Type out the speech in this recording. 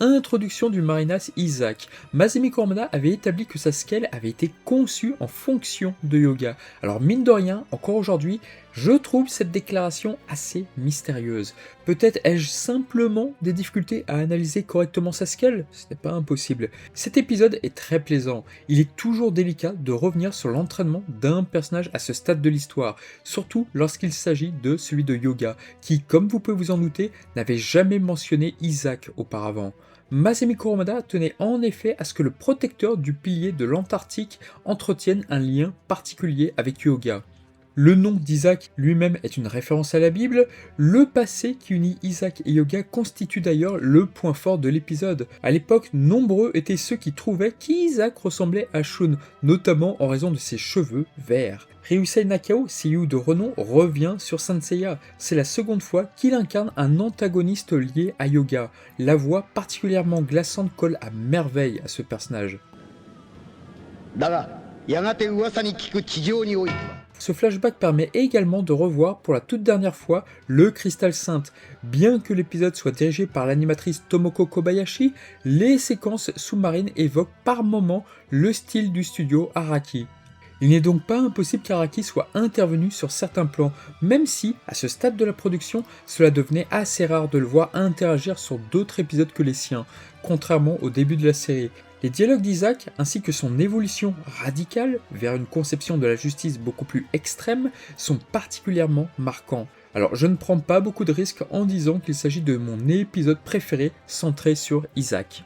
Introduction du Marinas Isaac. Masami Kurumada avait établi que sa scale avait été conçue en fonction de Yoga. Alors mine de rien, encore aujourd'hui, je trouve cette déclaration assez mystérieuse. Peut-être ai-je simplement des difficultés à analyser correctement sa scale? Ce n'est pas impossible. Cet épisode est très plaisant. Il est toujours délicat de revenir sur l'entraînement d'un personnage à ce stade de l'histoire, surtout lorsqu'il s'agit de celui de Yoga, qui, comme vous pouvez vous en douter, n'avait jamais mentionné Isaac auparavant. Masami Kurumada tenait en effet à ce que le protecteur du pilier de l'Antarctique entretienne un lien particulier avec Yoga. Le nom d'Isaac lui-même est une référence à la Bible. Le passé qui unit Isaac et Yoga constitue d'ailleurs le point fort de l'épisode. À l'époque, nombreux étaient ceux qui trouvaient qu'Isaac ressemblait à Shun, notamment en raison de ses cheveux verts. Ryusei Nakao, seiyuu de renom, revient sur Saint Seiya. C'est la seconde fois qu'il incarne un antagoniste lié à Yoga. La voix particulièrement glaçante colle à merveille à ce personnage. Ce flashback permet également de revoir pour la toute dernière fois le Cristal Sainte. Bien que l'épisode soit dirigé par l'animatrice Tomoko Kobayashi, les séquences sous-marines évoquent par moments le style du studio Araki. Il n'est donc pas impossible qu'Araki soit intervenu sur certains plans, même si, à ce stade de la production, cela devenait assez rare de le voir interagir sur d'autres épisodes que les siens, contrairement au début de la série. Les dialogues d'Isaac, ainsi que son évolution radicale vers une conception de la justice beaucoup plus extrême, sont particulièrement marquants. Alors je ne prends pas beaucoup de risques en disant qu'il s'agit de mon épisode préféré centré sur Isaac.